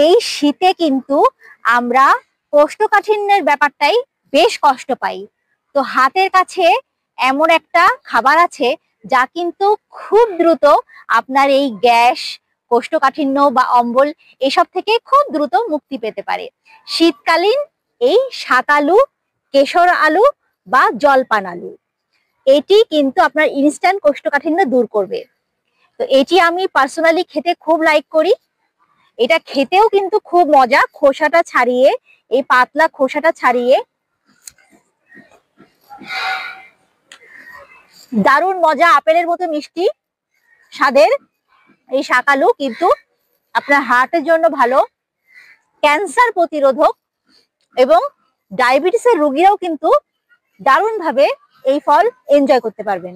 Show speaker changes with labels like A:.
A: এই শীতে কিন্তু আমরা কোষ্ঠকাঠিন্যের ব্যাপারটাই বেশ কষ্ট পাই। তো হাতের কাছে এমন একটা খাবার আছে যা কিন্তু খুব দ্রুত আপনার এই গ্যাস, কোষ্ঠকাঠিন্য বা অম্বল এসব থেকে খুব দ্রুত মুক্তি পেতে পারে। শীতকালীন এই শাক আলু, কেশর আলু বা জলপান আলু, এটি কিন্তু আপনার ইনস্ট্যান্ট কোষ্ঠকাঠিন্য দূর করবে। তো এটি আমি পার্সোনালি খেতে খুব লাইক করি। এটা খেতেও কিন্তু খুব মজা, খোসাটা ছাড়িয়ে, এই পাতলা খোসাটা ছাড়িয়ে দারুণ মজা, আপেলের মতো মিষ্টি স্বাদের এই শাক আলু কিন্তু আপনার হার্টের জন্য ভালো, ক্যান্সার প্রতিরোধক এবং ডায়াবেটিসের রোগীরাও কিন্তু দারুণভাবে এই ফল এনজয় করতে পারবেন।